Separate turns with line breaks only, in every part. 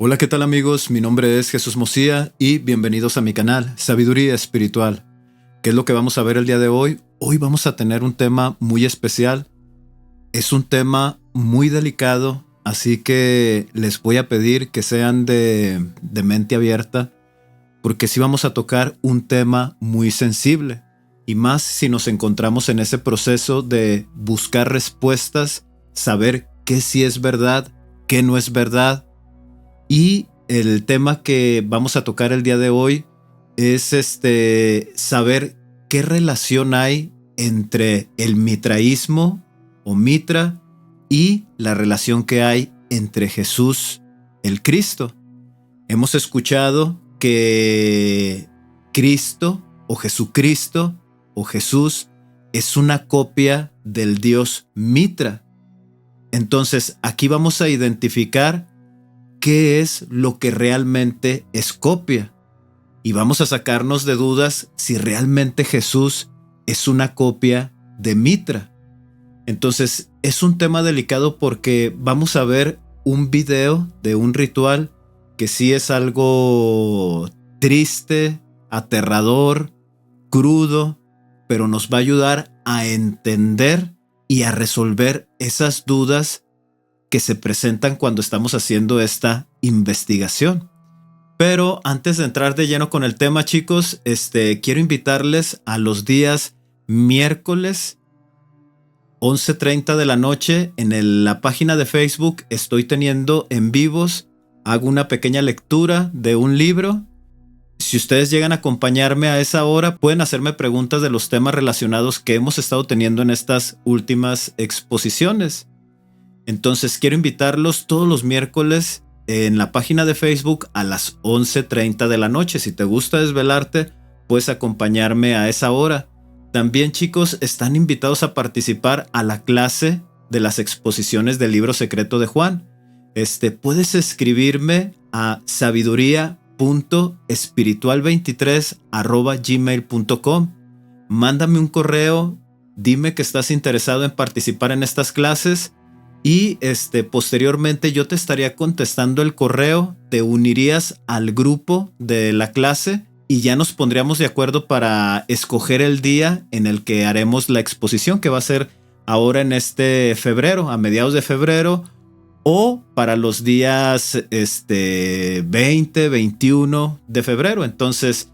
Hola, ¿qué tal amigos? Mi nombre es Jesús Mosía y bienvenidos a mi canal Sabiduría Espiritual. ¿Qué es lo que vamos a ver el día de hoy? Hoy vamos a tener un tema muy especial. Es un tema muy delicado, así que les voy a pedir que sean de mente abierta, porque sí vamos a tocar un tema muy sensible, y más si nos encontramos en ese proceso de buscar respuestas, saber qué sí es verdad, qué no es verdad. Y el tema que vamos a tocar el día de hoy es saber qué relación hay entre el mitraísmo o mitra y la relación que hay entre Jesús, el Cristo. Hemos escuchado que Cristo o Jesucristo o Jesús es una copia del Dios Mitra. Entonces aquí vamos a identificar qué es lo que realmente es copia. Y vamos a sacarnos de dudas si realmente Jesús es una copia de Mitra. Entonces es un tema delicado porque vamos a ver un video de un ritual que sí es algo triste, aterrador, crudo, pero nos va a ayudar a entender y a resolver esas dudas que se presentan cuando estamos haciendo esta investigación. Pero antes de entrar de lleno con el tema, chicos, quiero invitarles a los días miércoles 11:30 de la noche en la página de Facebook. Estoy teniendo en vivos, hago una pequeña lectura de un libro. Si ustedes llegan a acompañarme a esa hora, pueden hacerme preguntas de los temas relacionados que hemos estado teniendo en estas últimas exposiciones. Entonces quiero invitarlos todos los miércoles en la página de Facebook a las 11:30 de la noche. Si te gusta desvelarte, puedes acompañarme a esa hora. También, chicos, están invitados a participar a la clase de las exposiciones del libro secreto de Juan. Puedes escribirme a sabiduría.espiritual23@gmail.com. Mándame un correo, dime que estás interesado en participar en estas clases. Y posteriormente yo te estaría contestando el correo, te unirías al grupo de la clase y ya nos pondríamos de acuerdo para escoger el día en el que haremos la exposición, que va a ser ahora en febrero, a mediados de febrero, o para los días 20, 21 de febrero. Entonces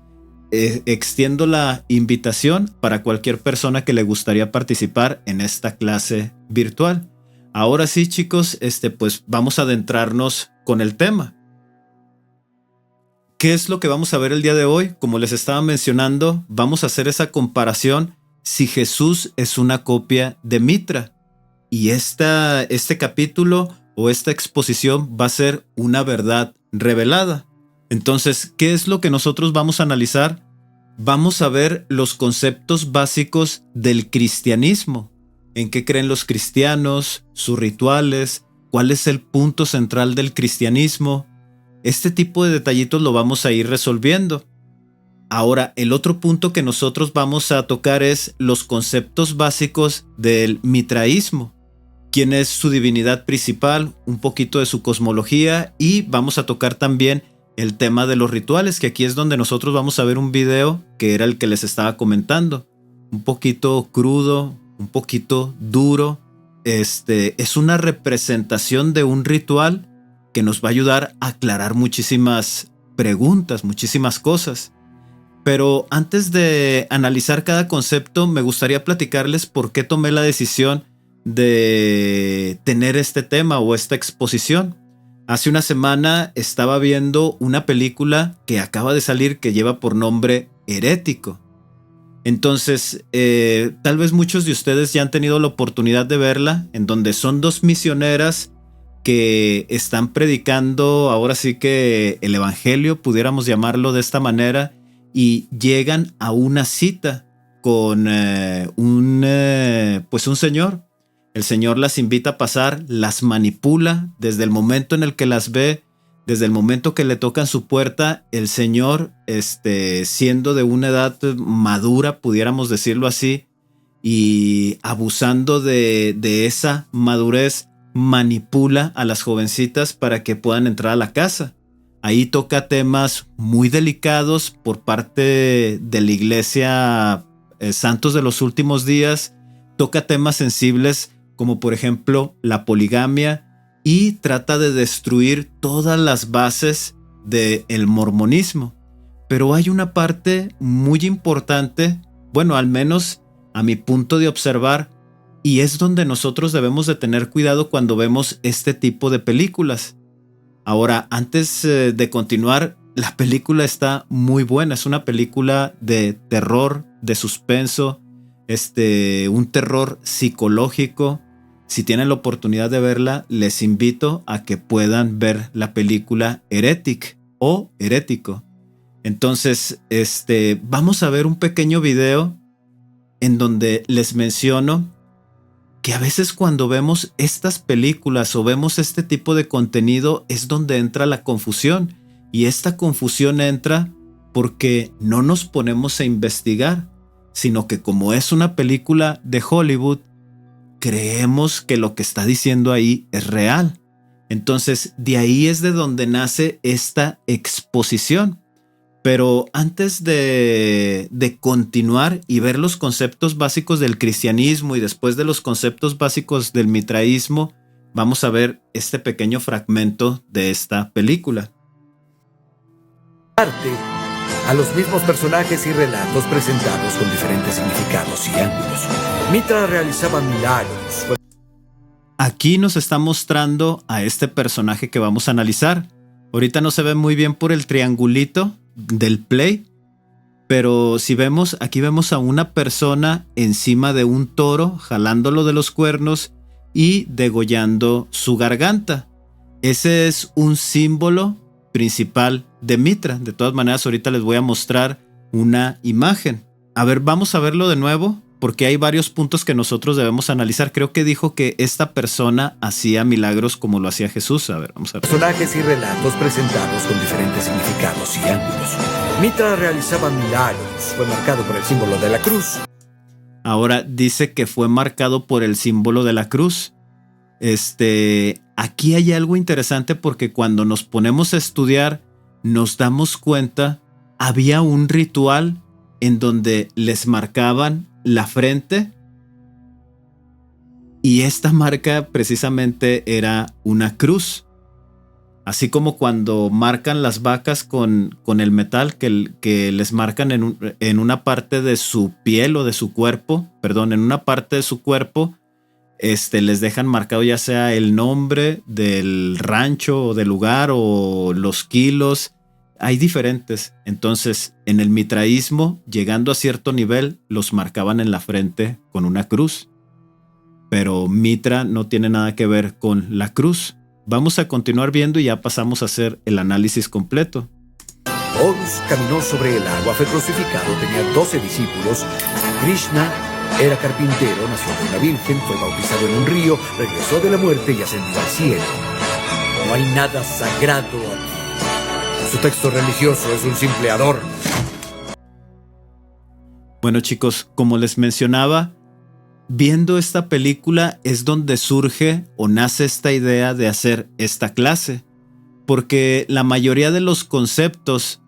extiendo la invitación para cualquier persona que le gustaría participar en esta clase virtual. Ahora sí, chicos, pues vamos a adentrarnos con el tema. ¿Qué es lo que vamos a ver el día de hoy? Como les estaba mencionando, vamos a hacer esa comparación si Jesús es una copia de Mitra. Y este capítulo o esta exposición va a ser una verdad revelada. Entonces, ¿qué es lo que nosotros vamos a analizar? Vamos a ver los conceptos básicos del cristianismo. ¿En qué creen los cristianos? ¿Sus rituales? ¿Cuál es el punto central del cristianismo? Este tipo de detallitos lo vamos a ir resolviendo. Ahora, el otro punto que nosotros vamos a tocar es los conceptos básicos del mitraísmo. ¿Quién es su divinidad principal? Un poquito de su cosmología, y vamos a tocar también el tema de los rituales, que aquí es donde nosotros vamos a ver un video que era el que les estaba comentando. Un poquito crudo, un poquito duro. Es una representación de un ritual que nos va a ayudar a aclarar muchísimas preguntas, muchísimas cosas. Pero antes de analizar cada concepto, me gustaría platicarles por qué tomé la decisión de tener este tema o esta exposición. Hace una semana estaba viendo una película que acaba de salir que lleva por nombre Herético. Entonces, tal vez muchos de ustedes ya han tenido la oportunidad de verla, en donde son dos misioneras que están predicando, ahora sí que el evangelio, pudiéramos llamarlo de esta manera, y llegan a una cita con un señor. El señor las invita a pasar, las manipula desde el momento en el que las ve. Desde el momento que le tocan su puerta, el señor, siendo de una edad madura, pudiéramos decirlo así, y abusando de esa madurez, manipula a las jovencitas para que puedan entrar a la casa. Ahí toca temas muy delicados por parte de la Iglesia Santos de los Últimos Días. Toca temas sensibles como por ejemplo la poligamia y trata de destruir todas las bases del mormonismo. Pero hay una parte muy importante, bueno, al menos a mi punto de observar, y es donde nosotros debemos de tener cuidado cuando vemos este tipo de películas. Ahora, antes de continuar, la película está muy buena. Es una película de terror, de suspenso, un terror psicológico. Si tienen la oportunidad de verla, les invito a que puedan ver la película Heretic o Herético. Entonces, vamos a ver un pequeño video en donde les menciono que a veces cuando vemos estas películas o vemos este tipo de contenido es donde entra la confusión. Y esta confusión entra porque no nos ponemos a investigar, sino que como es una película de Hollywood, creemos que lo que está diciendo ahí es real. Entonces, de ahí es de donde nace esta exposición. Pero antes de continuar y ver los conceptos básicos del cristianismo y después de los conceptos básicos del mitraísmo, vamos a ver este pequeño fragmento de esta película.
A los mismos personajes y relatos presentados con diferentes significados y ángulos. Mitra realizaba milagros.
Aquí nos está mostrando a este personaje que vamos a analizar. Ahorita no se ve muy bien por el triangulito del play, pero si vemos, aquí vemos a una persona encima de un toro, jalándolo de los cuernos y degollando su garganta. Ese es un símbolo principal de Mitra. De todas maneras, ahorita les voy a mostrar una imagen. A ver, vamos a verlo de nuevo, porque hay varios puntos que nosotros debemos analizar. Creo que dijo que esta persona hacía milagros como lo hacía Jesús. A ver, vamos a ver.
Personajes y relatos presentados con diferentes significados y ángulos. Mitra realizaba milagros. Fue marcado por el símbolo de la cruz.
Ahora dice que fue marcado por el símbolo de la cruz. Aquí hay algo interesante porque cuando nos ponemos a estudiar, nos damos cuenta, había un ritual en donde les marcaban la frente y esta marca precisamente era una cruz. Así como cuando marcan las vacas con el metal que les marcan en una parte de su piel o de su cuerpo, perdón, en una parte de su cuerpo, les dejan marcado ya sea el nombre del rancho o del lugar o los kilos. Hay diferentes. Entonces, en el mitraísmo, llegando a cierto nivel, los marcaban en la frente con una cruz. Pero Mitra no tiene nada que ver con la cruz. Vamos a continuar viendo y ya pasamos a hacer el análisis completo.
Horus caminó sobre el agua, fue crucificado, tenía 12 discípulos. Krishna era carpintero, nació de una virgen, fue bautizado en un río, regresó de la muerte y ascendió al cielo. No hay nada sagrado aquí. Su texto religioso es un simple adorno.
Bueno, chicos, como les mencionaba, viendo esta película es donde surge o nace esta idea de hacer esta clase, porque la mayoría de los conceptos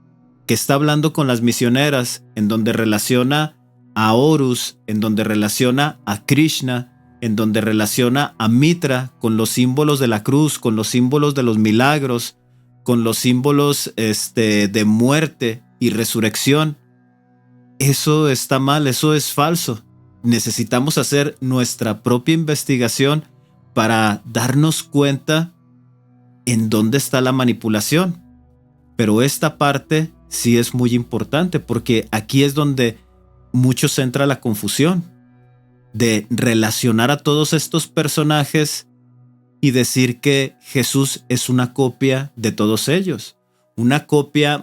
que está hablando con las misioneras, en donde relaciona a Horus, en donde relaciona a Krishna, en donde relaciona a Mitra con los símbolos de la cruz, con los símbolos de los milagros, con los símbolos de muerte y resurrección, eso está mal, eso es falso. Necesitamos hacer nuestra propia investigación para darnos cuenta en dónde está la manipulación. Pero esta parte sí es muy importante porque aquí es donde muchos entra la confusión de relacionar a todos estos personajes y decir que Jesús es una copia de todos ellos, una copia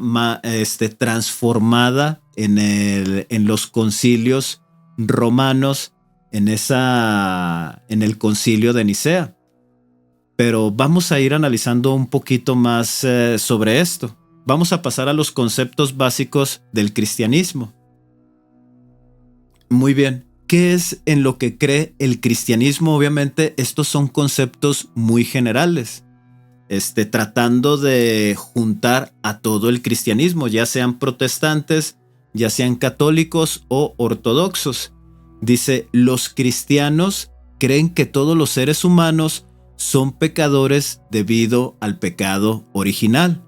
transformada en los concilios romanos, en el concilio de Nicea. Pero vamos a ir analizando un poquito más sobre esto. Vamos a pasar a los conceptos básicos del cristianismo. Muy bien, ¿qué es en lo que cree el cristianismo? Obviamente estos son conceptos muy generales. tratando de juntar a todo el cristianismo, ya sean protestantes, ya sean católicos o ortodoxos. Dice, los cristianos creen que todos los seres humanos son pecadores debido al pecado original.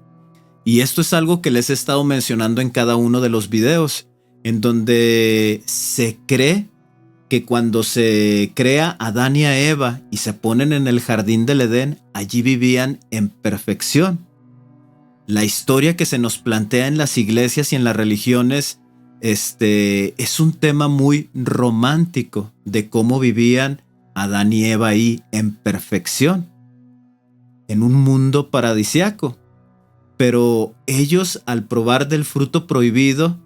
Y esto es algo que les he estado mencionando en cada uno de los videos, en donde se cree que cuando se crea a Adán y a Eva y se ponen en el jardín del Edén, allí vivían en perfección. La historia que se nos plantea en las iglesias y en las religiones es un tema muy romántico de cómo vivían Adán y Eva ahí en perfección, en un mundo paradisiaco. Pero ellos, al probar del fruto prohibido,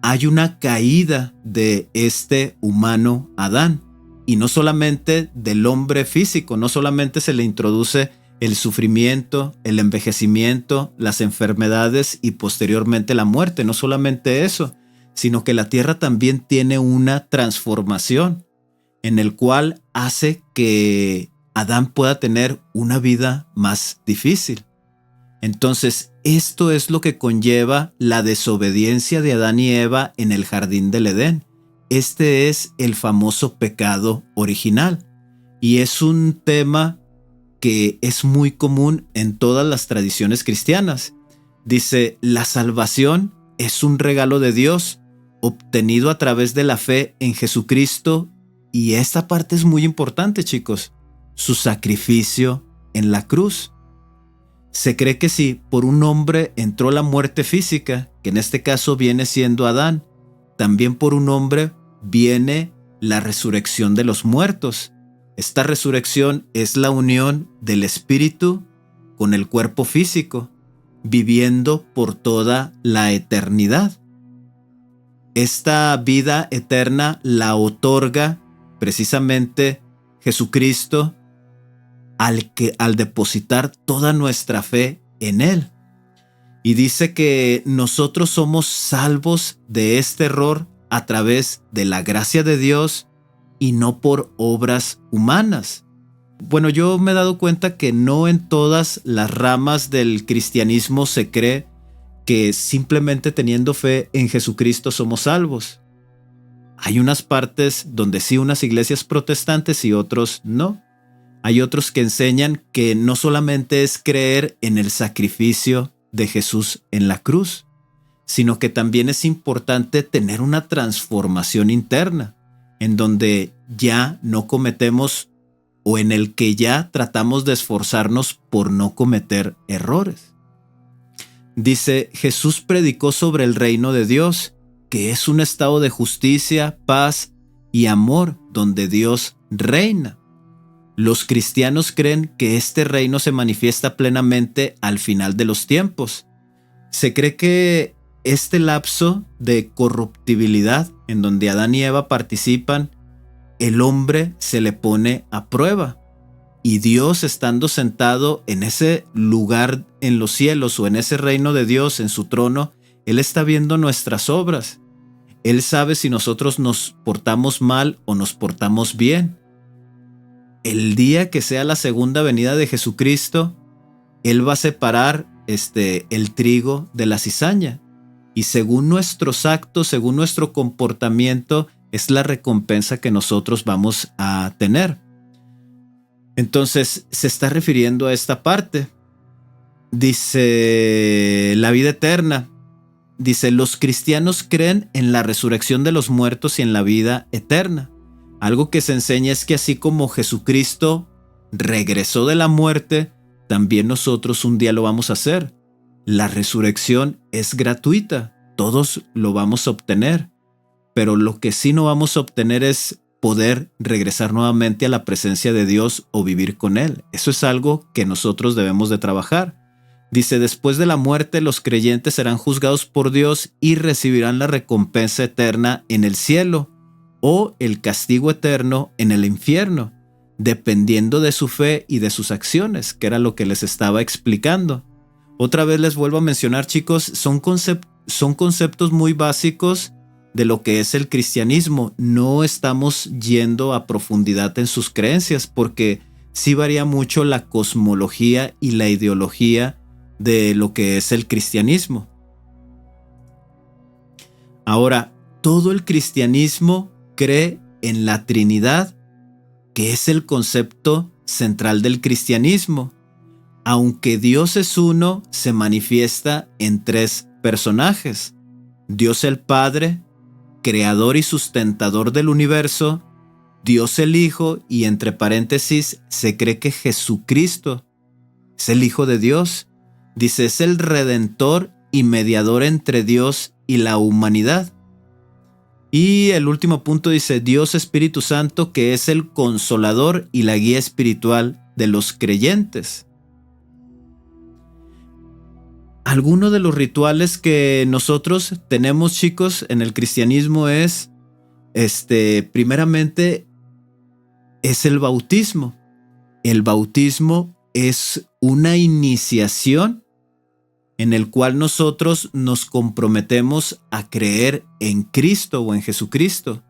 hay una caída de este humano Adán. Y no solamente del hombre físico, no solamente se le introduce el sufrimiento, el envejecimiento, las enfermedades y posteriormente la muerte. No solamente eso, sino que la tierra también tiene una transformación en el cual hace que Adán pueda tener una vida más difícil. Entonces, esto es lo que conlleva la desobediencia de Adán y Eva en el jardín del Edén. Este es el famoso pecado original y es un tema que es muy común en todas las tradiciones cristianas. Dice, la salvación es un regalo de Dios obtenido a través de la fe en Jesucristo, y esta parte es muy importante, chicos, su sacrificio en la cruz. Se cree que si por un hombre entró la muerte física, que en este caso viene siendo Adán, también por un hombre viene la resurrección de los muertos. Esta resurrección es la unión del espíritu con el cuerpo físico, viviendo por toda la eternidad. Esta vida eterna la otorga precisamente Jesucristo al depositar toda nuestra fe en Él. Y dice que nosotros somos salvos de este error a través de la gracia de Dios y no por obras humanas. Bueno, yo me he dado cuenta que no en todas las ramas del cristianismo se cree que simplemente teniendo fe en Jesucristo somos salvos. Hay unas partes donde sí, unas iglesias protestantes y otros no. Hay otros que enseñan que no solamente es creer en el sacrificio de Jesús en la cruz, sino que también es importante tener una transformación interna, en donde ya no cometemos o en el que ya tratamos de esforzarnos por no cometer errores. Dice, Jesús predicó sobre el reino de Dios, que es un estado de justicia, paz y amor, donde Dios reina. Los cristianos creen que este reino se manifiesta plenamente al final de los tiempos. Se cree que este lapso de corruptibilidad en donde Adán y Eva participan, el hombre se le pone a prueba. Y Dios, estando sentado en ese lugar en los cielos o en ese reino de Dios, en su trono, Él está viendo nuestras obras. Él sabe si nosotros nos portamos mal o nos portamos bien. El día que sea la segunda venida de Jesucristo, Él va a separar el trigo de la cizaña. Y según nuestros actos, según nuestro comportamiento, es la recompensa que nosotros vamos a tener. Entonces, se está refiriendo a esta parte. Dice, la vida eterna. Dice, los cristianos creen en la resurrección de los muertos y en la vida eterna. Algo que se enseña es que así como Jesucristo regresó de la muerte, también nosotros un día lo vamos a hacer. La resurrección es gratuita, todos lo vamos a obtener, pero lo que sí no vamos a obtener es poder regresar nuevamente a la presencia de Dios o vivir con Él. Eso es algo que nosotros debemos de trabajar. Dice, después de la muerte los creyentes serán juzgados por Dios y recibirán la recompensa eterna en el cielo o el castigo eterno en el infierno, dependiendo de su fe y de sus acciones, que era lo que les estaba explicando. Otra vez les vuelvo a mencionar, chicos, son conceptos muy básicos de lo que es el cristianismo. No estamos yendo a profundidad en sus creencias porque sí varía mucho la cosmología y la ideología de lo que es el cristianismo. Ahora, todo el cristianismo cree en la Trinidad, que es el concepto central del cristianismo. Aunque Dios es uno, se manifiesta en tres personajes: Dios el Padre, creador y sustentador del universo; Dios el Hijo, y entre paréntesis se cree que Jesucristo es el Hijo de Dios. Dice, es el Redentor y mediador entre Dios y la humanidad. Y el último punto dice, Dios Espíritu Santo, que es el consolador y la guía espiritual de los creyentes. Alguno de los rituales que nosotros tenemos, chicos, en el cristianismo es, primeramente, es el bautismo. El bautismo es una iniciación en el cual nosotros nos comprometemos a creer en Cristo o en Jesucristo,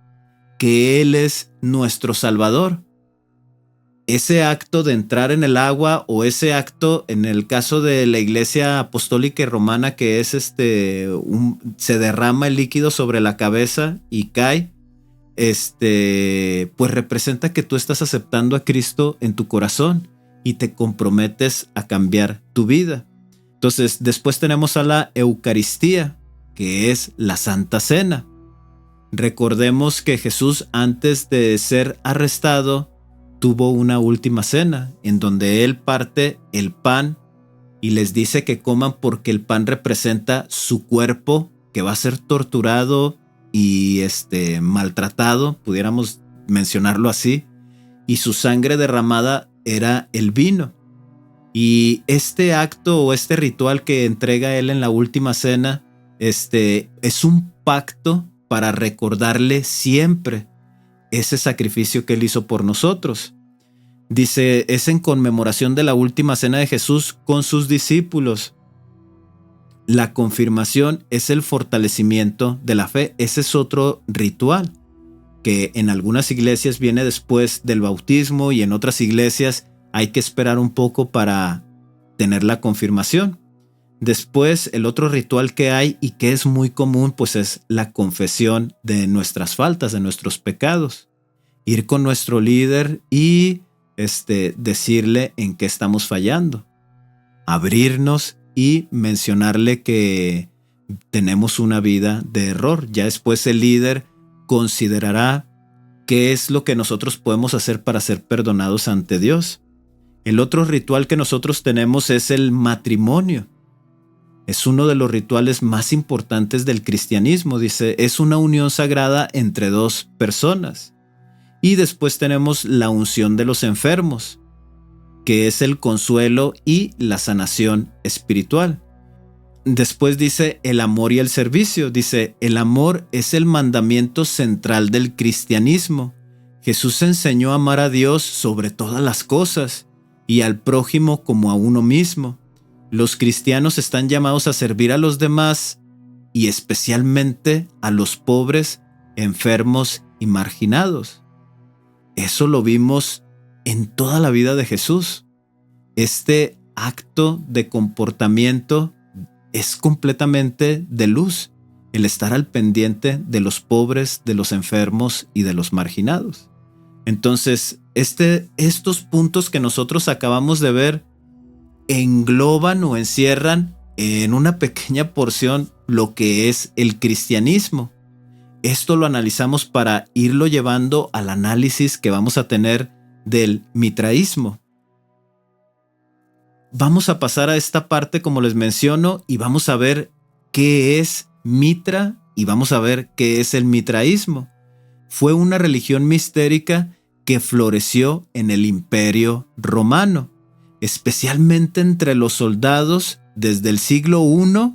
que Él es nuestro Salvador. Ese acto de entrar en el agua, o ese acto en el caso de la Iglesia Apostólica y Romana, que es se derrama el líquido sobre la cabeza y cae, pues representa que tú estás aceptando a Cristo en tu corazón y te comprometes a cambiar tu vida. Entonces, después tenemos a la Eucaristía, que es la Santa Cena. Recordemos que Jesús, antes de ser arrestado, tuvo una última cena en donde Él parte el pan y les dice que coman porque el pan representa su cuerpo, que va a ser torturado y maltratado, pudiéramos mencionarlo así, y su sangre derramada era el vino. Y este acto o este ritual que entrega Él en la última cena, es un pacto para recordarle siempre ese sacrificio que Él hizo por nosotros. Dice, es en conmemoración de la última cena de Jesús con sus discípulos. La confirmación es el fortalecimiento de la fe. Ese es otro ritual que en algunas iglesias viene después del bautismo y en otras iglesias hay que esperar un poco para tener la confirmación. Después, el otro ritual que hay y que es muy común, pues es la confesión de nuestras faltas, de nuestros pecados. Ir con nuestro líder y decirle en qué estamos fallando. Abrirnos y mencionarle que tenemos una vida de error. Ya después el líder considerará qué es lo que nosotros podemos hacer para ser perdonados ante Dios. El otro ritual que nosotros tenemos es el matrimonio. Es uno de los rituales más importantes del cristianismo. Dice, es una unión sagrada entre dos personas. Y después tenemos la unción de los enfermos, que es el consuelo y la sanación espiritual. Después dice el amor y el servicio. Dice, el amor es el mandamiento central del cristianismo. Jesús enseñó a amar a Dios sobre todas las cosas y al prójimo como a uno mismo. Los cristianos están llamados a servir a los demás y especialmente a los pobres, enfermos y marginados. Eso lo vimos en toda la vida de Jesús. Este acto de comportamiento es completamente de luz, el estar al pendiente de los pobres, de los enfermos y de los marginados. Entonces, estos puntos que nosotros acabamos de ver engloban o encierran en una pequeña porción lo que es el cristianismo. Esto lo analizamos para irlo llevando al análisis que vamos a tener del mitraísmo. Vamos a pasar a esta parte, como les menciono, y vamos a ver qué es Mitra y vamos a ver qué es el mitraísmo. Fue una religión mistérica que floreció en el Imperio Romano, especialmente entre los soldados desde el siglo I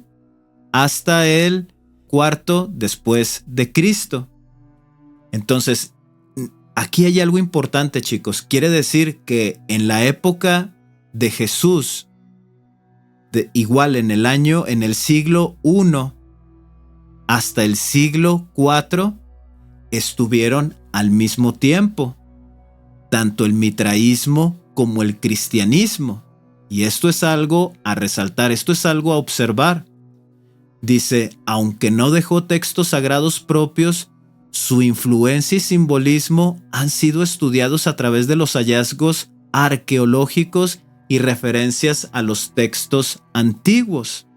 hasta el IV después de Cristo. Entonces, aquí hay algo importante, chicos. Quiere decir que en la época de Jesús, igual en el siglo I hasta el siglo IV, estuvieron al mismo tiempo tanto el mitraísmo como el cristianismo. Y esto es algo a resaltar, esto es algo a observar. Dice, aunque no dejó textos sagrados propios, su influencia y simbolismo han sido estudiados a través de los hallazgos arqueológicos y referencias a los textos antiguos.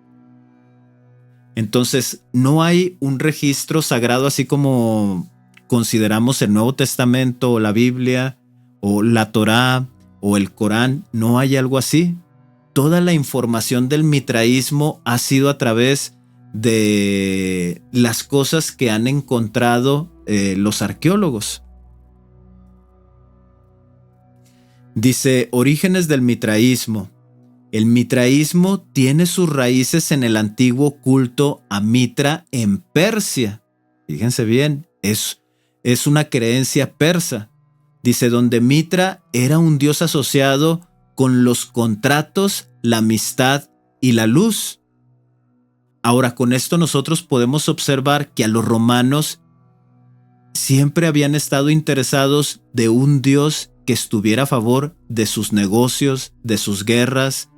Entonces, no hay un registro sagrado así como consideramos el Nuevo Testamento o la Biblia o la Torá o el Corán. No hay algo así. Toda la información del mitraísmo ha sido a través de las cosas que han encontrado los arqueólogos. Dice, orígenes del mitraísmo. El mitraísmo tiene sus raíces en el antiguo culto a Mitra en Persia. Fíjense bien, es una creencia persa. Dice, donde Mitra era un dios asociado con los contratos, la amistad y la luz. Ahora, con esto nosotros podemos observar que a los romanos siempre habían estado interesados de un dios que estuviera a favor de sus negocios, de sus guerras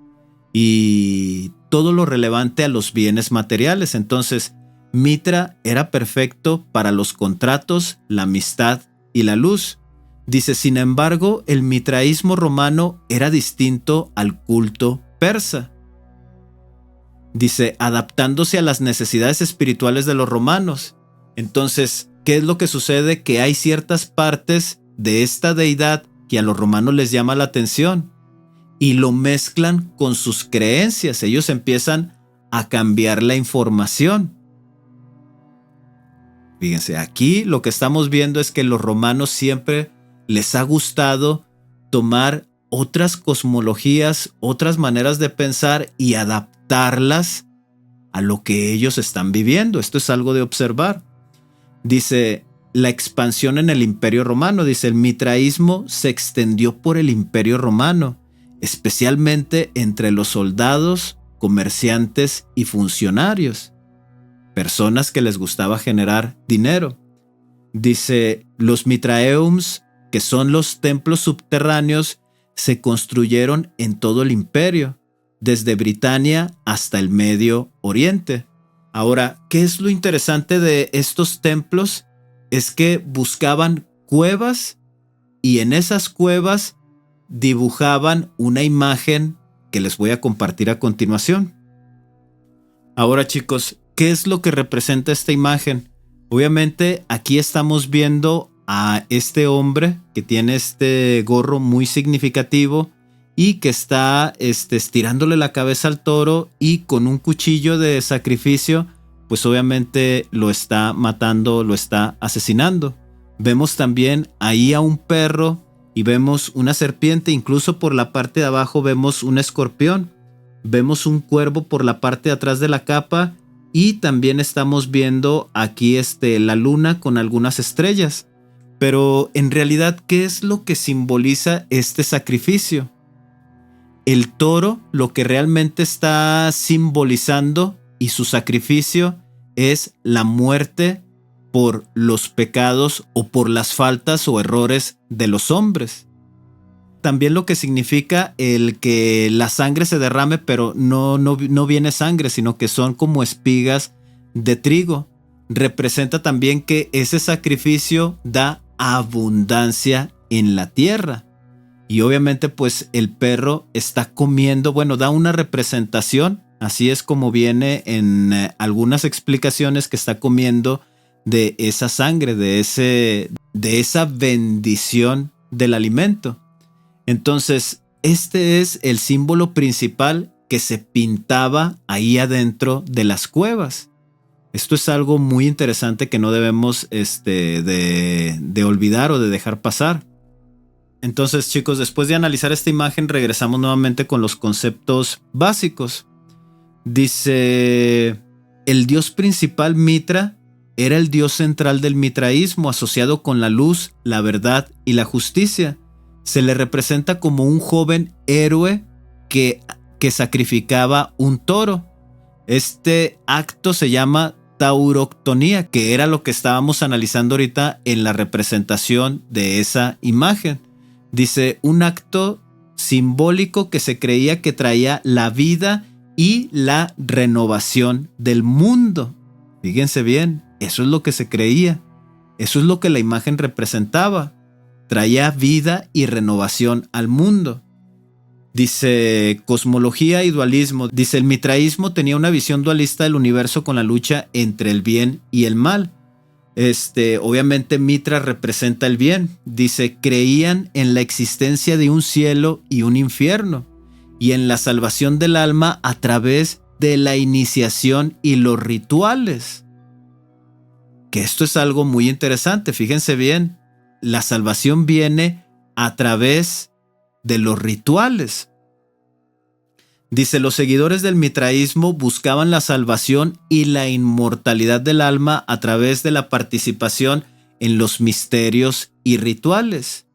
y todo lo relevante a los bienes materiales. Entonces, Mitra era perfecto para los contratos, la amistad y la luz. Dice, sin embargo, el mitraísmo romano era distinto al culto persa. Dice, adaptándose a las necesidades espirituales de los romanos. Entonces, ¿qué es lo que sucede? Que hay ciertas partes de esta deidad que a los romanos les llama la atención y lo mezclan con sus creencias. Ellos empiezan a cambiar la información. Fíjense, aquí lo que estamos viendo es que los romanos siempre les ha gustado tomar otras cosmologías, otras maneras de pensar y adaptarlas a lo que ellos están viviendo. Esto es algo de observar. Dice, la expansión en el Imperio Romano. Dice, el mitraísmo se extendió por el Imperio Romano, especialmente entre los soldados, comerciantes y funcionarios, personas que les gustaba generar dinero. Dice, los mitraeums, que son los templos subterráneos, se construyeron en todo el imperio, desde Britania hasta el Medio Oriente. Ahora, ¿qué es lo interesante de estos templos? Es que buscaban cuevas y en esas cuevas dibujaban una imagen que les voy a compartir a continuación. Ahora, chicos, ¿qué es lo que representa esta imagen? Obviamente, aquí estamos viendo a este hombre que tiene este gorro muy significativo y que está estirándole la cabeza al toro y con un cuchillo de sacrificio, pues obviamente lo está matando, lo está asesinando. Vemos también ahí a un perro y vemos una serpiente, incluso por la parte de abajo vemos un escorpión, vemos un cuervo por la parte de atrás de la capa y también estamos viendo aquí la luna con algunas estrellas. Pero en realidad, ¿qué es lo que simboliza este sacrificio? El toro lo que realmente está simbolizando y su sacrificio es la muerte por los pecados o por las faltas o errores de los hombres. También lo que significa el que la sangre se derrame, pero no viene sangre, sino que son como espigas de trigo. Representa también que ese sacrificio da abundancia en la tierra. Y obviamente pues el perro está comiendo, bueno, da una representación, así es como viene en algunas explicaciones, que está comiendo de esa sangre, de esa bendición del alimento. Entonces, este es el símbolo principal que se pintaba ahí adentro de las cuevas. Esto es algo muy interesante que no debemos de olvidar o de dejar pasar. Entonces, chicos, después de analizar esta imagen, regresamos nuevamente con los conceptos básicos. Dice, el dios principal Mitra era el dios central del mitraísmo, asociado con la luz, la verdad y la justicia. Se le representa como un joven héroe que sacrificaba un toro. Este acto se llama tauroctonía, que era lo que estábamos analizando ahorita en la representación de esa imagen. Dice, un acto simbólico que se creía que traía la vida y la renovación del mundo. Fíjense bien, eso es lo que se creía. Eso es lo que la imagen representaba. Traía vida y renovación al mundo. Dice cosmología y dualismo. Dice el mitraísmo tenía una visión dualista del universo con la lucha entre el bien y el mal. Obviamente Mitra representa el bien. Dice, creían en la existencia de un cielo y un infierno y en la salvación del alma a través de la iniciación y los rituales. Que esto es algo muy interesante, fíjense bien. La salvación viene a través de los rituales. Dice, los seguidores del mitraísmo buscaban la salvación y la inmortalidad del alma a través de la participación en los misterios y rituales.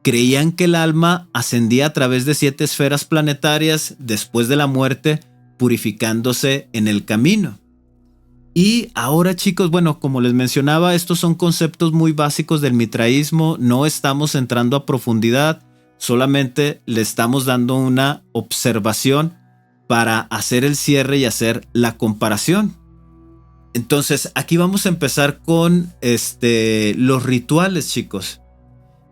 Creían que el alma ascendía a través de 7 esferas planetarias después de la muerte, purificándose en el camino. Y ahora, chicos, bueno, como les mencionaba, estos son conceptos muy básicos del mitraísmo. No estamos entrando a profundidad. Solamente le estamos dando una observación para hacer el cierre y hacer la comparación. Entonces, aquí vamos a empezar con los rituales, chicos.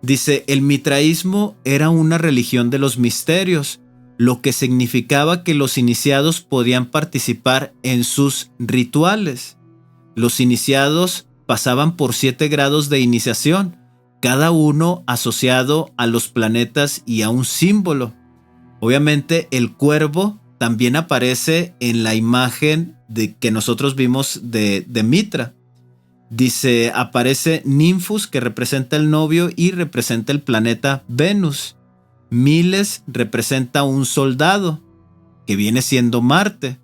Dice, el mitraísmo era una religión de los misterios, lo que significaba que los iniciados podían participar en sus rituales. Los iniciados pasaban por 7 grados de iniciación, cada uno asociado a los planetas y a un símbolo. Obviamente el cuervo también aparece en la imagen que nosotros vimos de Mitra. Dice, aparece Ninfus, que representa el novio y representa el planeta Venus. Miles representa un soldado, que viene siendo Marte,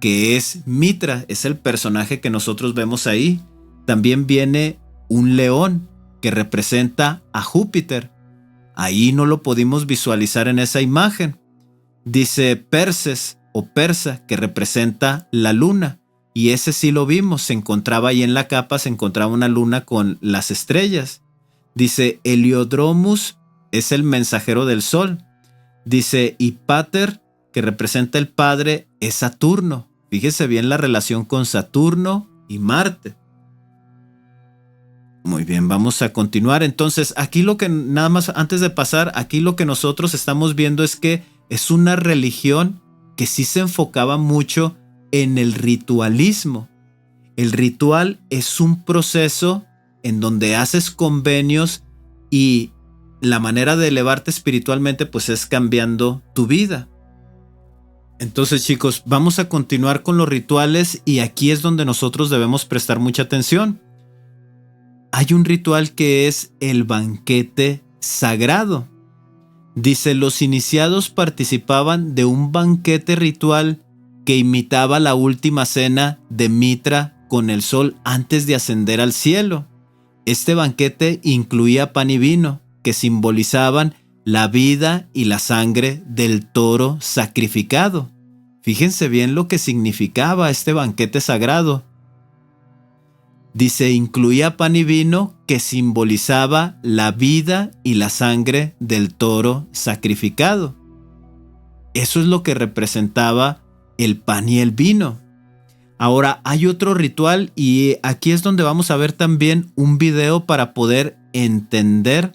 que es Mitra, es el personaje que nosotros vemos ahí. También viene un león, que representa a Júpiter. Ahí no lo pudimos visualizar en esa imagen. Dice Perses o Persa, que representa la luna. Y ese sí lo vimos, se encontraba ahí en la capa, se encontraba una luna con las estrellas. Dice Heliodromus, es el mensajero del sol. Dice Hipáter, que representa el padre, es Saturno. Fíjese bien la relación con Saturno y Marte. Muy bien, vamos a continuar. Entonces, aquí lo que, nada más antes de pasar, aquí lo que nosotros estamos viendo es que es una religión que sí se enfocaba mucho en el ritualismo. El ritual es un proceso en donde haces convenios y la manera de elevarte espiritualmente pues es cambiando tu vida. Entonces, chicos, vamos a continuar con los rituales y aquí es donde nosotros debemos prestar mucha atención. Hay un ritual que es el banquete sagrado. Dice, los iniciados participaban de un banquete ritual que imitaba la última cena de Mitra con el sol antes de ascender al cielo. Este banquete incluía pan y vino, que simbolizaban la vida y la sangre del toro sacrificado. Fíjense bien lo que significaba este banquete sagrado. Dice, incluía pan y vino que simbolizaba la vida y la sangre del toro sacrificado. Eso es lo que representaba el pan y el vino. Ahora hay otro ritual y aquí es donde vamos a ver también un video para poder entender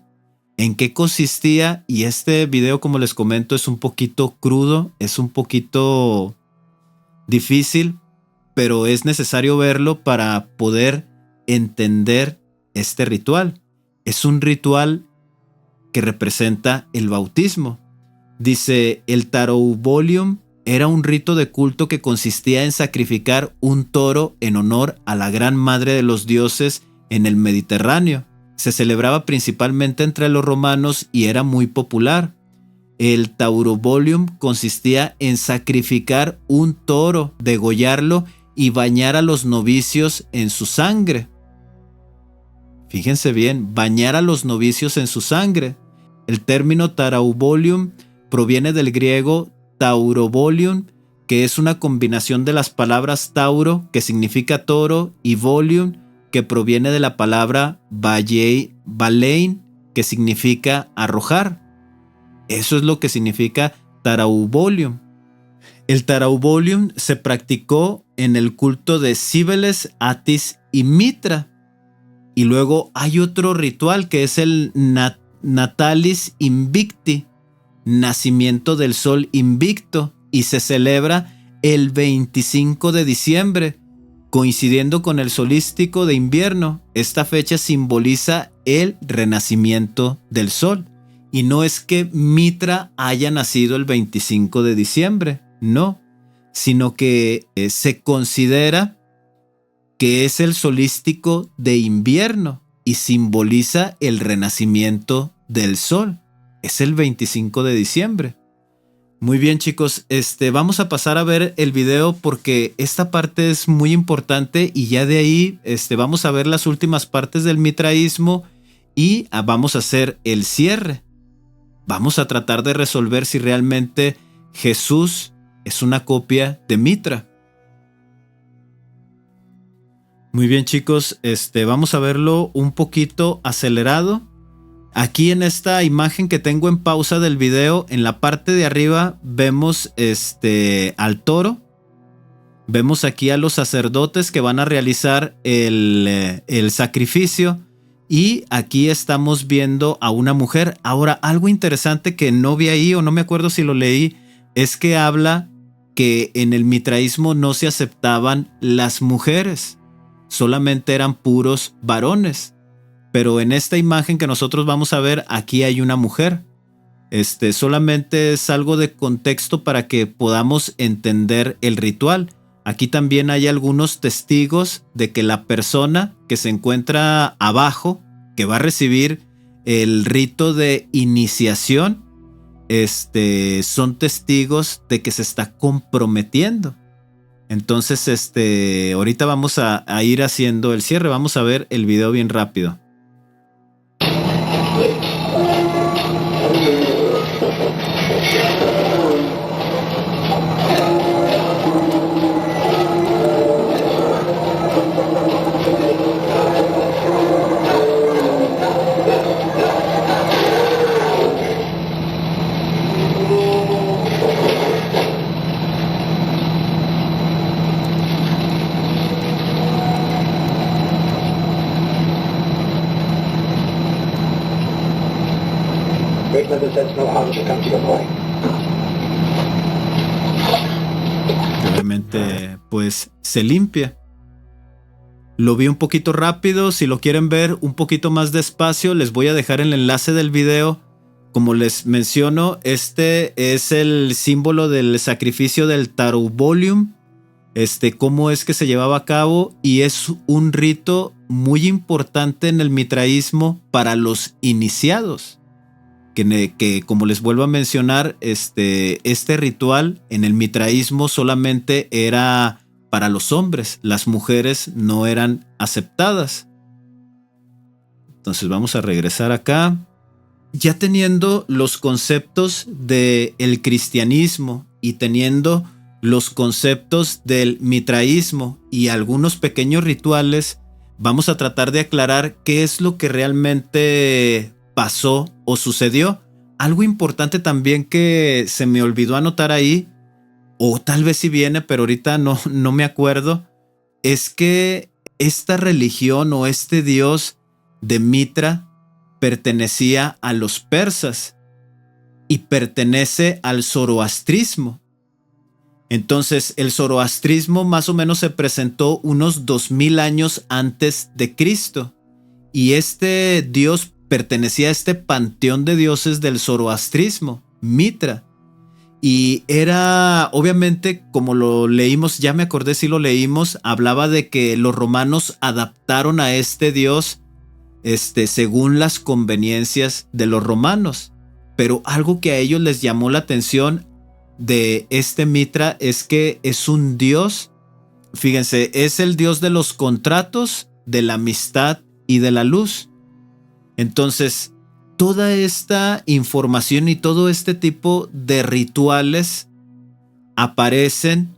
en qué consistía. Y este video, como les comento, es un poquito crudo, es un poquito difícil, pero es necesario verlo para poder entender este ritual. Es un ritual que representa el bautismo. Dice, el Taurobolium era un rito de culto que consistía en sacrificar un toro en honor a la gran madre de los dioses en el Mediterráneo. Se celebraba principalmente entre los romanos y era muy popular. El Taurobolium consistía en sacrificar un toro, degollarlo y bañar a los novicios en su sangre. Fíjense bien, bañar a los novicios en su sangre. El término Taurobolium proviene del griego Taurobolium, que es una combinación de las palabras Tauro, que significa toro, y Bolium, que proviene de la palabra balein, que significa arrojar. Eso es lo que significa Taraubolium. El Taraubolium se practicó en el culto de Cíbeles, Atis y Mitra. Y luego hay otro ritual que es el Natalis Invicti, nacimiento del sol invicto, y se celebra el 25 de diciembre, coincidiendo con el solsticio de invierno. Esta fecha simboliza el renacimiento del sol. Y no es que Mitra haya nacido el 25 de diciembre, no, sino que se considera que es el solsticio de invierno y simboliza el renacimiento del sol. Es el 25 de diciembre. Muy bien, chicos, vamos a pasar a ver el video porque esta parte es muy importante y ya de ahí vamos a ver las últimas partes del mitraísmo y vamos a hacer el cierre. Vamos a tratar de resolver si realmente Jesús es una copia de Mitra. Muy bien, chicos, vamos a verlo un poquito acelerado. Aquí en esta imagen que tengo en pausa del video, en la parte de arriba vemos al toro. Vemos aquí a los sacerdotes que van a realizar el sacrificio. Y aquí estamos viendo a una mujer. Ahora, algo interesante que no vi ahí o no me acuerdo si lo leí, es que habla que en el mitraísmo no se aceptaban las mujeres. Solamente eran puros varones. Pero en esta imagen que nosotros vamos a ver, aquí hay una mujer. Solamente es algo de contexto para que podamos entender el ritual. Aquí también hay algunos testigos de que la persona que se encuentra abajo, que va a recibir el rito de iniciación, son testigos de que se está comprometiendo. Entonces, ahorita vamos a ir haciendo el cierre. Vamos a ver el video bien rápido. Obviamente, pues se limpia. Lo vi un poquito rápido. Si lo quieren ver un poquito más despacio, les voy a dejar el enlace del video. Como les menciono, este es el símbolo del sacrificio del Taraubolium. Cómo es que se llevaba a cabo, y es un rito muy importante en el mitraísmo para los iniciados. Que como les vuelvo a mencionar, este ritual en el mitraísmo solamente era para los hombres. Las mujeres no eran aceptadas. Entonces vamos a regresar acá. Ya teniendo los conceptos del cristianismo y teniendo los conceptos del mitraísmo y algunos pequeños rituales, vamos a tratar de aclarar qué es lo que realmente pasó o sucedió. Algo importante también que se me olvidó anotar ahí, o tal vez sí viene, pero ahorita no me acuerdo, es que esta religión o este dios de Mitra pertenecía a los persas y pertenece al zoroastrismo. Entonces, el zoroastrismo más o menos se presentó unos 2000 años antes de Cristo, y este dios pertenecía a este panteón de dioses del zoroastrismo, Mitra. Y era, obviamente, como lo leímos, ya me acordé si lo leímos, hablaba de que los romanos adaptaron a este dios según las conveniencias de los romanos. Pero algo que a ellos les llamó la atención de este Mitra es que es un dios, fíjense, es el dios de los contratos, de la amistad y de la luz. Entonces, toda esta información y todo este tipo de rituales aparecen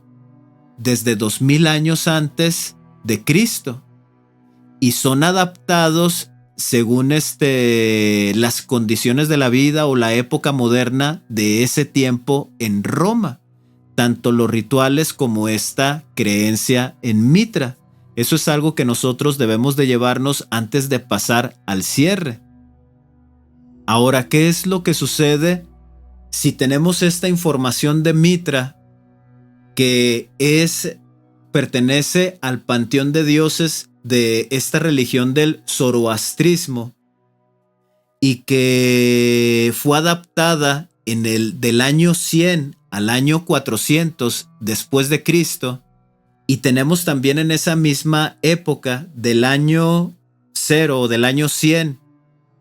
desde 2000 años antes de Cristo y son adaptados según las condiciones de la vida o la época moderna de ese tiempo en Roma, tanto los rituales como esta creencia en Mitra. Eso es algo que nosotros debemos de llevarnos antes de pasar al cierre. Ahora, ¿qué es lo que sucede si tenemos esta información de Mitra que pertenece al panteón de dioses de esta religión del zoroastrismo y que fue adaptada del año 100 al año 400 después de Cristo, y tenemos también en esa misma época del año 0 o del año 100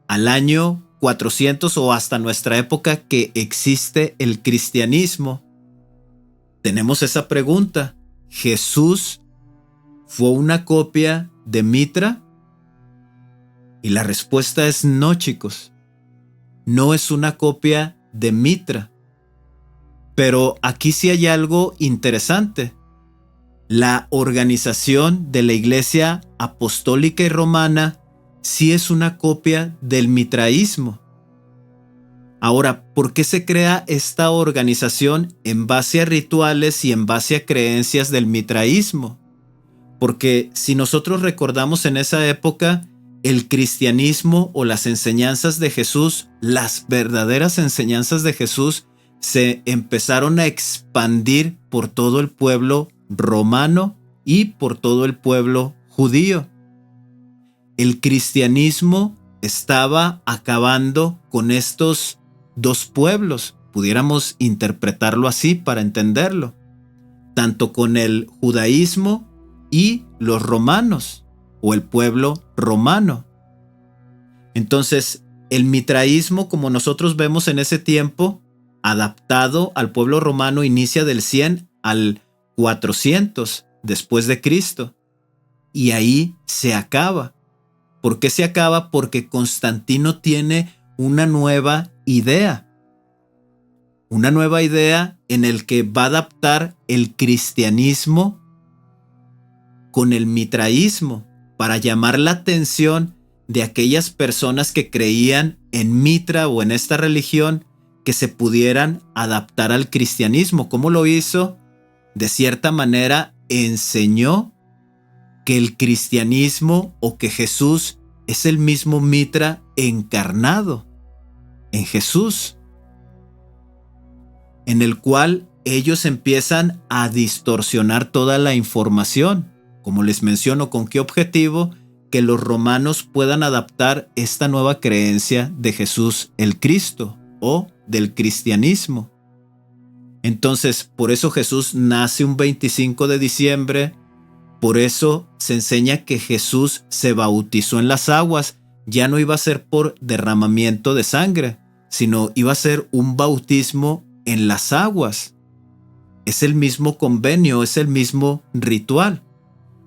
al año 400 o hasta nuestra época que existe el cristianismo? Tenemos esa pregunta: ¿Jesús fue una copia de Mitra? Y la respuesta es no, chicos. No es una copia de Mitra. Pero aquí sí hay algo interesante. La organización de la Iglesia Apostólica y Romana sí es una copia del mitraísmo. Ahora, ¿por qué se crea esta organización en base a rituales y en base a creencias del mitraísmo? Porque si nosotros recordamos en esa época, el cristianismo o las enseñanzas de Jesús, las verdaderas enseñanzas de Jesús, se empezaron a expandir por todo el pueblo romano y por todo el pueblo judío. El cristianismo estaba acabando con estos dos pueblos, pudiéramos interpretarlo así para entenderlo, tanto con el judaísmo y los romanos o el pueblo romano. Entonces, el mitraísmo, como nosotros vemos en ese tiempo, adaptado al pueblo romano, inicia del 100 al 400 después de Cristo, y ahí se acaba. ¿Por qué se acaba? Porque Constantino tiene una nueva idea. Una nueva idea en el que va a adaptar el cristianismo con el mitraísmo para llamar la atención de aquellas personas que creían en Mitra o en esta religión, que se pudieran adaptar al cristianismo. ¿Cómo lo hizo? De cierta manera enseñó que el cristianismo o que Jesús es el mismo Mitra encarnado en Jesús, en el cual ellos empiezan a distorsionar toda la información. Como les menciono, ¿con qué objetivo? Que los romanos puedan adaptar esta nueva creencia de Jesús el Cristo o del cristianismo. Entonces, por eso Jesús nace un 25 de diciembre, por eso se enseña que Jesús se bautizó en las aguas. Ya no iba a ser por derramamiento de sangre, sino iba a ser un bautismo en las aguas. Es el mismo convenio, es el mismo ritual.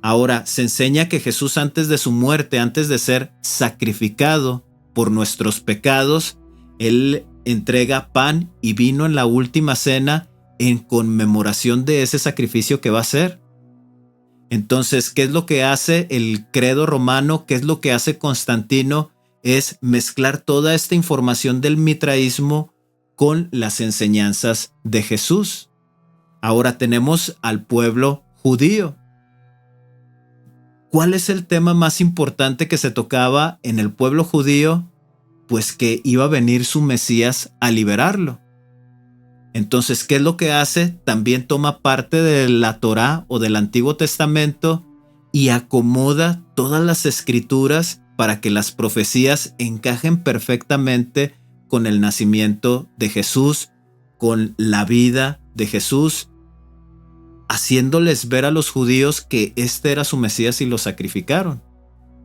Ahora, se enseña que Jesús, antes de su muerte, antes de ser sacrificado por nuestros pecados, Él entrega pan y vino en la última cena en conmemoración de ese sacrificio que va a hacer. Entonces, ¿qué es lo que hace el credo romano? ¿Qué es lo que hace Constantino? Es mezclar toda esta información del mitraísmo con las enseñanzas de Jesús. Ahora tenemos al pueblo judío. ¿Cuál es el tema más importante que se tocaba en el pueblo judío? Pues que iba a venir su Mesías a liberarlo. Entonces, ¿qué es lo que hace? También toma parte de la Torá o del Antiguo Testamento y acomoda todas las escrituras para que las profecías encajen perfectamente con el nacimiento de Jesús, con la vida de Jesús, haciéndoles ver a los judíos que este era su Mesías y lo sacrificaron.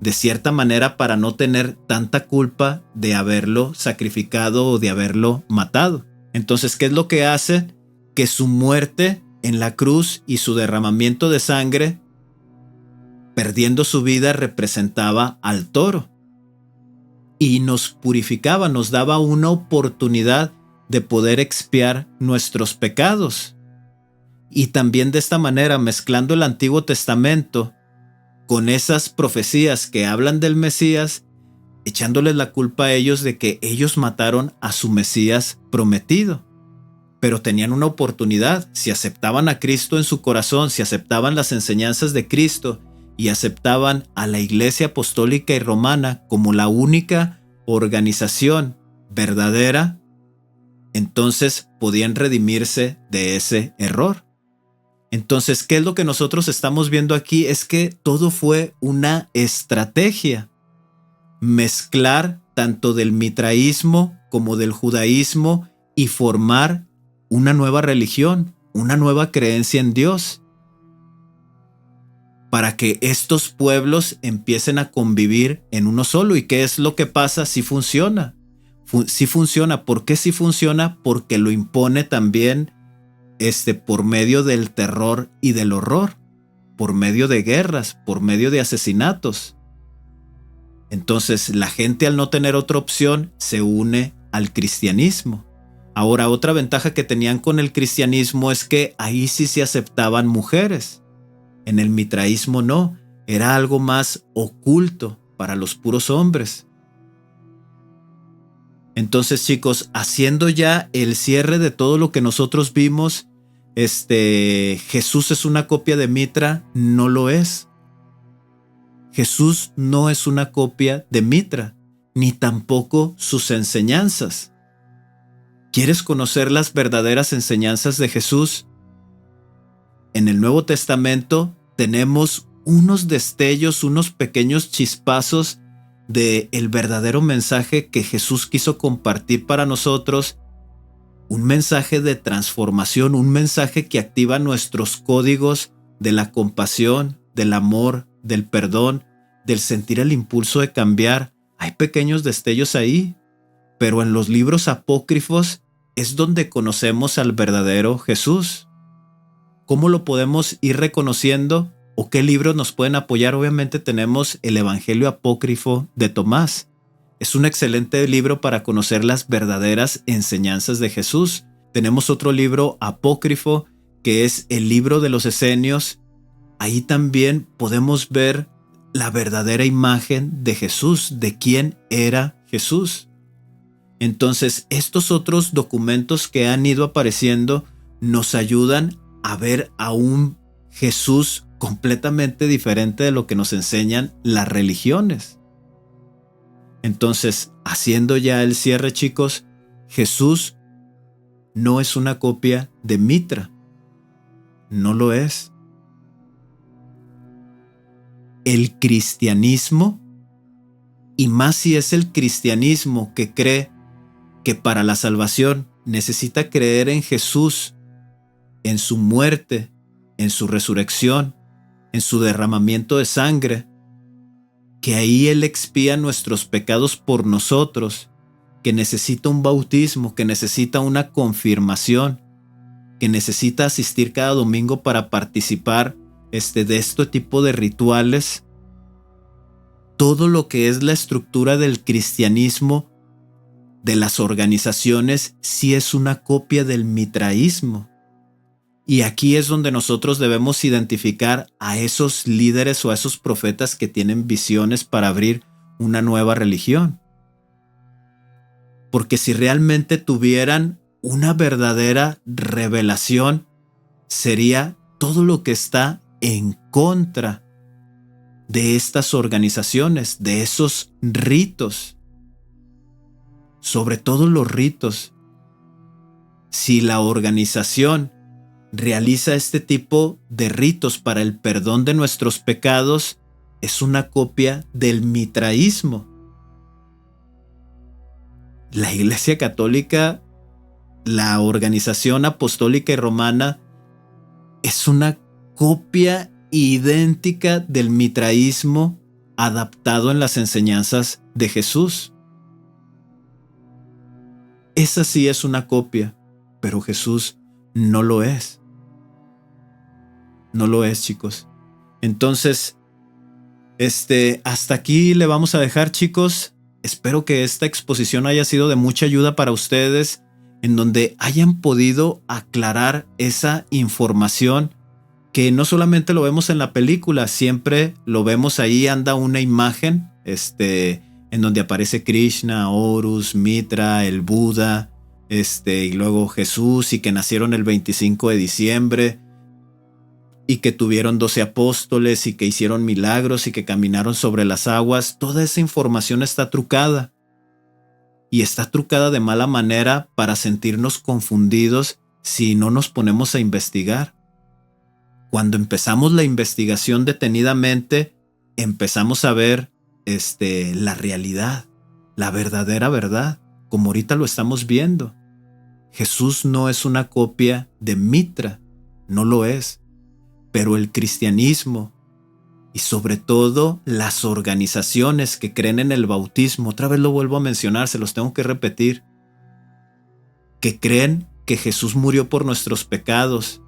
De cierta manera, para no tener tanta culpa de haberlo sacrificado o de haberlo matado. Entonces, ¿qué es lo que hace? Que su muerte en la cruz y su derramamiento de sangre, perdiendo su vida, representaba al toro. Y nos purificaba, nos daba una oportunidad de poder expiar nuestros pecados. Y también de esta manera, mezclando el Antiguo Testamento con esas profecías que hablan del Mesías, echándoles la culpa a ellos de que ellos mataron a su Mesías prometido. Pero tenían una oportunidad. Si aceptaban a Cristo en su corazón, si aceptaban las enseñanzas de Cristo y aceptaban a la Iglesia Apostólica y Romana como la única organización verdadera, entonces podían redimirse de ese error. Entonces, ¿qué es lo que nosotros estamos viendo aquí? Es que todo fue una estrategia. Mezclar tanto del mitraísmo como del judaísmo y formar una nueva religión, una nueva creencia en Dios, para que estos pueblos empiecen a convivir en uno solo. ¿Y qué es lo que pasa? Sí funciona. Sí funciona. ¿Por qué sí funciona? Porque lo impone también por medio del terror y del horror, por medio de guerras, por medio de asesinatos. Entonces la gente, al no tener otra opción, se une al cristianismo. Ahora, otra ventaja que tenían con el cristianismo es que ahí sí se aceptaban mujeres. En el mitraísmo no, era algo más oculto para los puros hombres. Entonces, chicos, haciendo ya el cierre de todo lo que nosotros vimos, ¿Jesús es una copia de Mitra? No lo es. Jesús no es una copia de Mitra, ni tampoco sus enseñanzas. ¿Quieres conocer las verdaderas enseñanzas de Jesús? En el Nuevo Testamento tenemos unos destellos, unos pequeños chispazos del verdadero mensaje que Jesús quiso compartir para nosotros. Un mensaje de transformación, un mensaje que activa nuestros códigos de la compasión, del amor, del perdón, del sentir el impulso de cambiar. Hay pequeños destellos ahí, pero en los libros apócrifos es donde conocemos al verdadero Jesús. ¿Cómo lo podemos ir reconociendo? ¿O qué libros nos pueden apoyar? Obviamente tenemos el Evangelio Apócrifo de Tomás. Es un excelente libro para conocer las verdaderas enseñanzas de Jesús. Tenemos otro libro apócrifo que es el libro de los Esenios. Ahí también podemos ver la verdadera imagen de Jesús, de quién era Jesús. Entonces, estos otros documentos que han ido apareciendo nos ayudan a ver a un Jesús completamente diferente de lo que nos enseñan las religiones. Entonces, haciendo ya el cierre, chicos, Jesús no es una copia de Mitra. No lo es. El cristianismo, y más si es el cristianismo que cree que para la salvación necesita creer en Jesús, en su muerte, en su resurrección, en su derramamiento de sangre, que ahí Él expía nuestros pecados por nosotros, que necesita un bautismo, que necesita una confirmación, que necesita asistir cada domingo para participar de este tipo de rituales. Todo lo que es la estructura del cristianismo, de las organizaciones, sí es una copia del mitraísmo. Y aquí es donde nosotros debemos identificar a esos líderes o a esos profetas que tienen visiones para abrir una nueva religión. Porque si realmente tuvieran una verdadera revelación, sería todo lo que está en contra de estas organizaciones, de esos ritos. Sobre todo los ritos. Si la organización realiza este tipo de ritos para el perdón de nuestros pecados, es una copia del mitraísmo. La Iglesia Católica, la organización apostólica y romana, es una copia idéntica del mitraísmo adaptado en las enseñanzas de Jesús. Esa sí es una copia, pero Jesús no lo es. No lo es, chicos. Entonces, hasta aquí le vamos a dejar, chicos. Espero que esta exposición haya sido de mucha ayuda para ustedes, en donde hayan podido aclarar esa información que no solamente lo vemos en la película, siempre lo vemos ahí, anda una imagen, en donde aparece Krishna, Horus, Mitra, el Buda, y luego Jesús, y que nacieron el 25 de diciembre, y que tuvieron 12 apóstoles, y que hicieron milagros, y que caminaron sobre las aguas. Toda esa información está trucada. Y está trucada de mala manera para sentirnos confundidos si no nos ponemos a investigar. Cuando empezamos la investigación detenidamente, empezamos a ver la realidad, la verdadera verdad, como ahorita lo estamos viendo. Jesús no es una copia de Mitra, no lo es, pero el cristianismo y sobre todo las organizaciones que creen en el bautismo, otra vez lo vuelvo a mencionar, se los tengo que repetir, que creen que Jesús murió por nuestros pecados,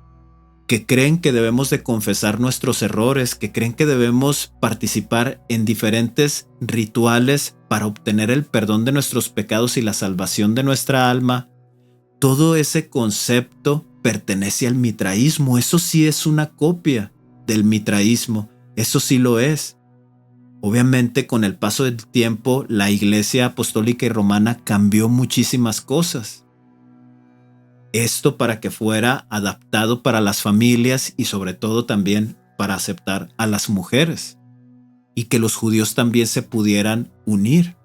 que creen que debemos de confesar nuestros errores, que creen que debemos participar en diferentes rituales para obtener el perdón de nuestros pecados y la salvación de nuestra alma. Todo ese concepto pertenece al mitraísmo. Eso sí es una copia del mitraísmo. Eso sí lo es. Obviamente, con el paso del tiempo, la Iglesia Apostólica y Romana cambió muchísimas cosas. Esto para que fuera adaptado para las familias y sobre todo también para aceptar a las mujeres y que los judíos también se pudieran unir.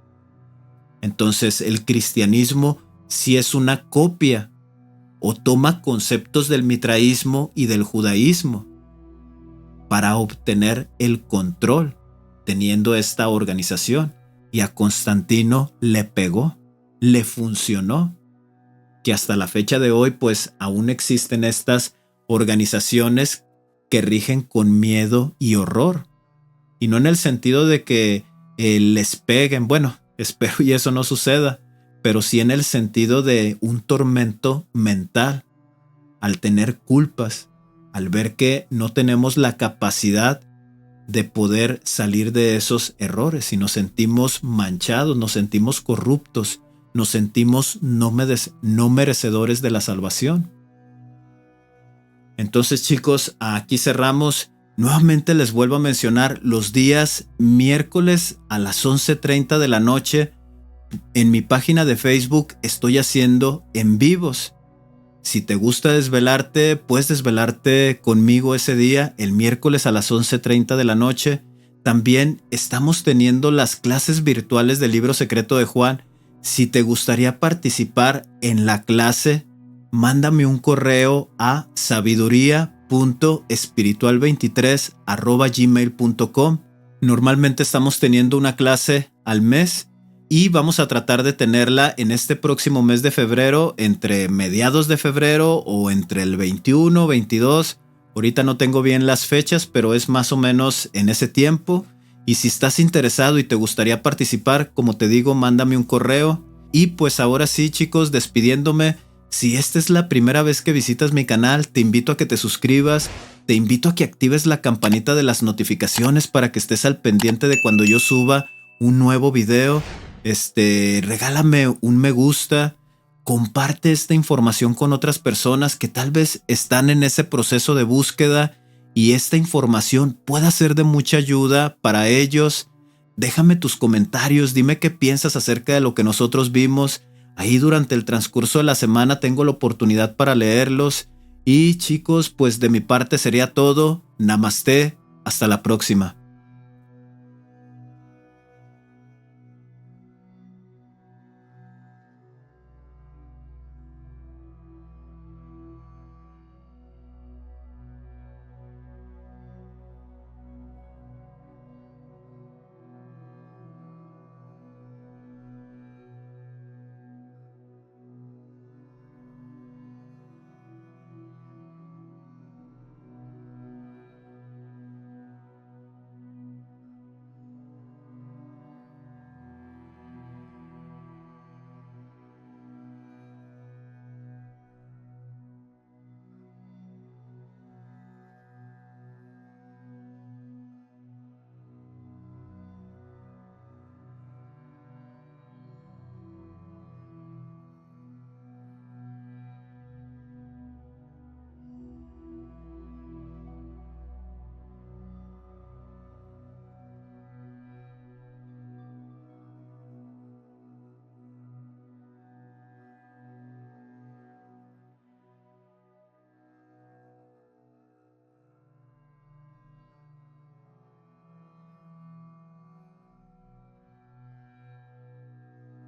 Entonces el cristianismo sí es una copia o toma conceptos del mitraísmo y del judaísmo para obtener el control teniendo esta organización, y a Constantino le pegó, le funcionó. Que hasta la fecha de hoy pues aún existen estas organizaciones que rigen con miedo y horror. Y no en el sentido de que les peguen, bueno, espero y eso no suceda, pero sí en el sentido de un tormento mental, al tener culpas, al ver que no tenemos la capacidad de poder salir de esos errores y nos sentimos manchados, nos sentimos corruptos, nos sentimos no merecedores de la salvación. Entonces, chicos, aquí cerramos. Nuevamente les vuelvo a mencionar los días miércoles a las 11:30 de la noche. En mi página de Facebook estoy haciendo en vivos. Si te gusta desvelarte, puedes desvelarte conmigo ese día, el miércoles a las 11:30 de la noche. También estamos teniendo las clases virtuales del libro secreto de Juan. Si te gustaría participar en la clase, mándame un correo a sabiduría.espiritual23@gmail.com. Normalmente estamos teniendo una clase al mes y vamos a tratar de tenerla en este próximo mes de febrero, entre mediados de febrero o entre el 21, 22. Ahorita no tengo bien las fechas, pero es más o menos en ese tiempo. Y si estás interesado y te gustaría participar, como te digo, mándame un correo. Y pues ahora sí, chicos, despidiéndome. Si esta es la primera vez que visitas mi canal, te invito a que te suscribas. Te invito a que actives la campanita de las notificaciones para que estés al pendiente de cuando yo suba un nuevo video. Regálame un me gusta. Comparte esta información con otras personas que tal vez están en ese proceso de búsqueda y esta información pueda ser de mucha ayuda para ellos. Déjame tus comentarios, dime qué piensas acerca de lo que nosotros vimos. Ahí durante el transcurso de la semana tengo la oportunidad para leerlos. Y chicos, pues de mi parte sería todo. Namaste, hasta la próxima.